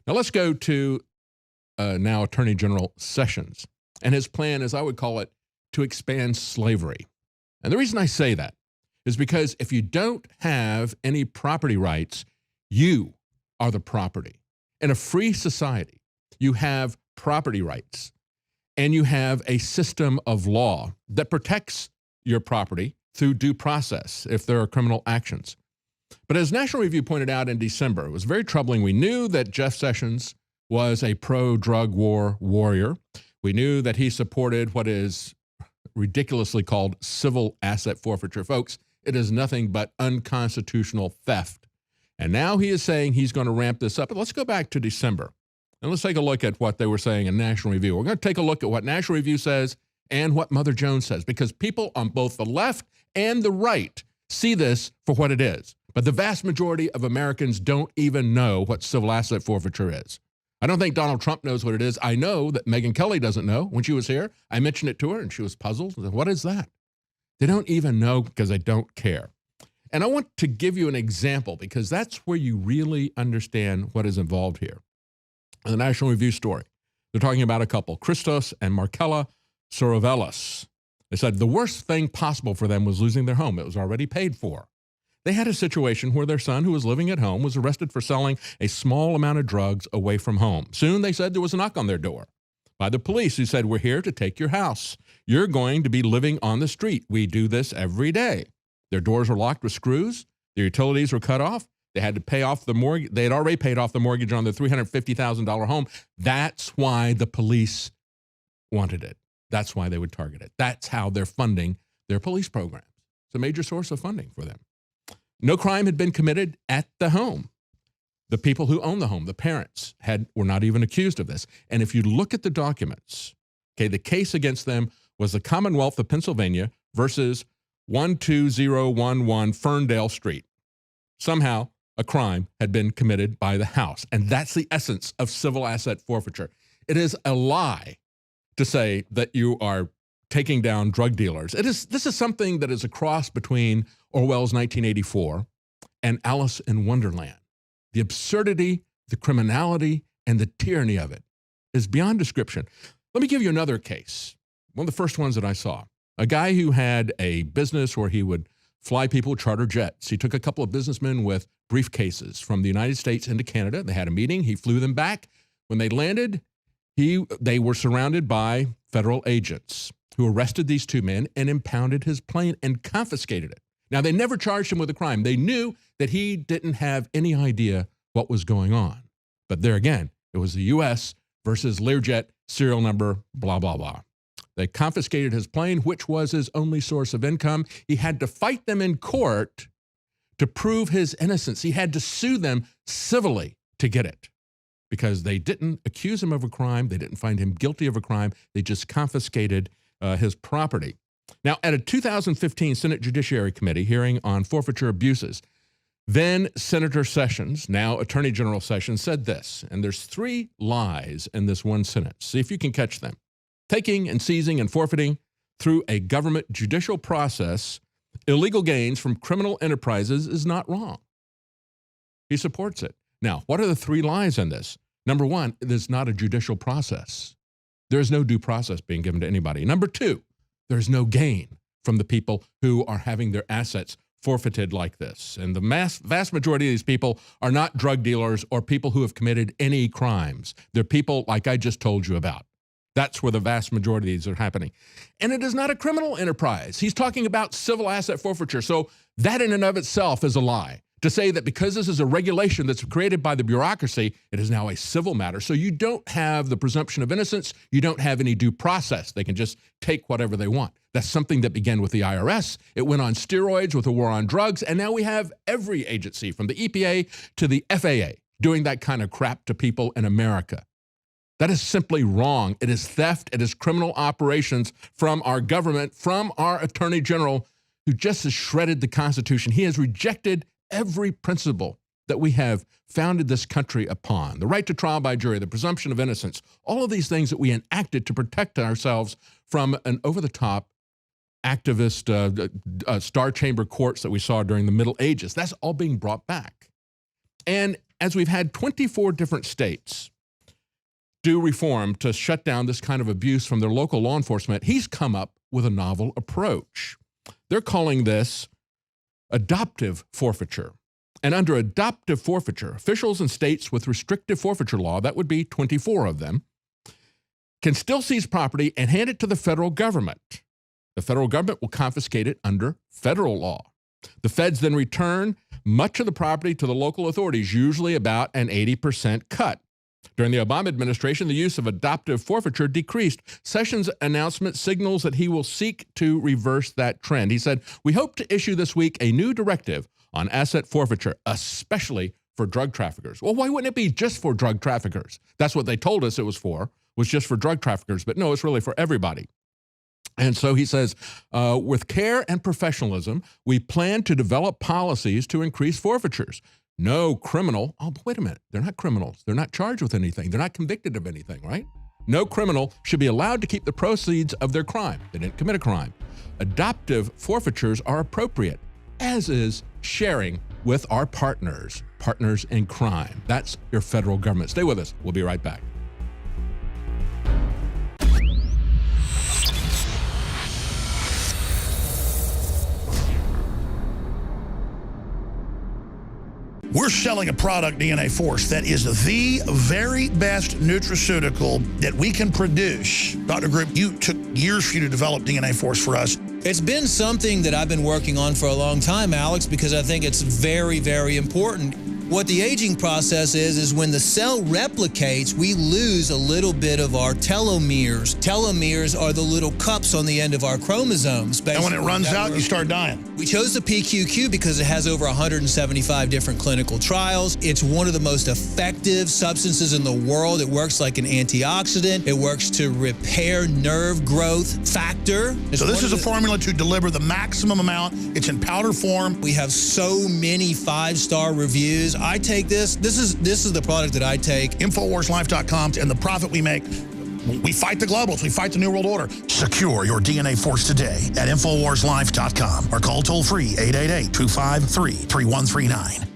Now let's go to now Attorney General Sessions. And his plan, as I would call it, to expand slavery. And the reason I say that is because if you don't have any property rights, you are the property. In a free society, you have property rights and you have a system of law that protects your property through due process if there are criminal actions. But as National Review pointed out in December, it was very troubling. We knew that Jeff Sessions was a pro-drug war warrior. We knew that he supported what is ridiculously called civil asset forfeiture. Folks, it is nothing but unconstitutional theft. And now he is saying he's going to ramp this up. But let's go back to December, and let's take a look at what they were saying in National Review. We're going to take a look at what National Review says and what Mother Jones says, because people on both the left and the right see this for what it is. But the vast majority of Americans don't even know what civil asset forfeiture is. I don't think Donald Trump knows what it is. I know that Megyn Kelly doesn't know. When she was here, I mentioned it to her, and she was puzzled. What is that? They don't even know because they don't care. And I want to give you an example because that's where you really understand what is involved here. In the National Review story, they're talking about a couple, Christos and Markella Sorovelis. They said the worst thing possible for them was losing their home. It was already paid for. They had a situation where their son, who was living at home, was arrested for selling a small amount of drugs away from home. Soon, they said, there was a knock on their door by the police who said, "We're here to take your house. You're going to be living on the street. We do this every day." Their doors were locked with screws. Their utilities were cut off. They had to pay off the mortgage. They had already paid off the mortgage on their $350,000 home. That's why the police wanted it. That's why they would target it. That's how they're funding their police programs. It's a major source of funding for them. No crime had been committed at the home. The people who owned the home, the parents, were not even accused of this. And if you look at the documents, okay, the case against them was the Commonwealth of Pennsylvania versus 12011 Ferndale Street. Somehow, a crime had been committed by the house. And that's the essence of civil asset forfeiture. It is a lie to say that you are taking down drug dealers. This is something that is a cross between Orwell's 1984 and Alice in Wonderland. The absurdity, the criminality, and the tyranny of it is beyond description. Let me give you another case, one of the first ones that I saw. A guy who had a business where he would fly people charter jets. He took a couple of businessmen with briefcases from the United States into Canada. They had a meeting. He flew them back. When they landed, they were surrounded by federal agents who arrested these two men and impounded his plane and confiscated it. Now, they never charged him with a crime. They knew that he didn't have any idea what was going on. But there again, it was the U.S. versus Learjet, serial number, blah, blah, blah. They confiscated his plane, which was his only source of income. He had to fight them in court to prove his innocence. He had to sue them civilly to get it because they didn't accuse him of a crime. They didn't find him guilty of a crime. They just confiscated his property. Now, at a 2015 Senate Judiciary Committee hearing on forfeiture abuses, then Senator Sessions, now Attorney General Sessions, said this, and there's 3 lies in this one sentence. See if you can catch them. Taking and seizing and forfeiting through a government judicial process illegal gains from criminal enterprises is not wrong. He supports it. Now, what are the 3 lies in this? Number 1, there's not a judicial process. There is no due process being given to anybody. Number 2, there's no gain from the people who are having their assets forfeited like this. And the vast majority of these people are not drug dealers or people who have committed any crimes. They're people like I just told you about. That's where the vast majority of these are happening. And it is not a criminal enterprise. He's talking about civil asset forfeiture. So that in and of itself is a lie. To say that because this is a regulation that's created by the bureaucracy, it is now a civil matter. So you don't have the presumption of innocence. You don't have any due process. They can just take whatever they want. That's something that began with the IRS. It went on steroids with the war on drugs. And now we have every agency from the EPA to the FAA doing that kind of crap to people in America. That is simply wrong. It is theft. It is criminal operations from our government, from our Attorney General, who just has shredded the Constitution. He has rejected every principle that we have founded this country upon. The right to trial by jury, the presumption of innocence, all of these things that we enacted to protect ourselves from an over-the-top activist star chamber courts that we saw during the Middle Ages. That's all being brought back. And as we've had 24 different states do reform to shut down this kind of abuse from their local law enforcement, he's come up with a novel approach. They're calling this adoptive forfeiture. And under adoptive forfeiture, officials in states with restrictive forfeiture law, that would be 24 of them, can still seize property and hand it to the federal government. The federal government will confiscate it under federal law. The feds then return much of the property to the local authorities, usually about an 80% cut. During the Obama administration, the use of adoptive forfeiture decreased. Sessions' announcement signals that he will seek to reverse that trend. He said, "We hope to issue this week a new directive on asset forfeiture, especially for drug traffickers." Well, why wouldn't it be just for drug traffickers? That's what they told us it was just for drug traffickers. But no, it's really for everybody. And so he says, with care and professionalism, we plan to develop policies to increase forfeitures. No criminal, oh, wait a minute, they're not criminals. They're not charged with anything. They're not convicted of anything, right? No criminal should be allowed to keep the proceeds of their crime. They didn't commit a crime. Adoptive forfeitures are appropriate, as is sharing with our partners in crime. That's your federal government. Stay with us. We'll be right back. We're selling a product, DNA Force, that is the very best nutraceutical that we can produce. Dr. Group, you took years for you to develop DNA Force for us. It's been something that I've been working on for a long time, Alex, because I think it's very, very important. What the aging process is when the cell replicates, we lose a little bit of our telomeres. Telomeres are the little cups on the end of our chromosomes. And when it runs out, you start dying. We chose the PQQ because it has over 175 different clinical trials. It's one of the most effective substances in the world. It works like an antioxidant. It works to repair nerve growth factor. So this is a formula to deliver the maximum amount. It's in powder form. We have so many 5-star reviews. I take this. This is the product that I take. InfoWarsLife.com, and the profit we make, we fight the globals. We fight the New World Order. Secure your DNA Force today at InfoWarsLife.com or call toll-free 888-253-3139.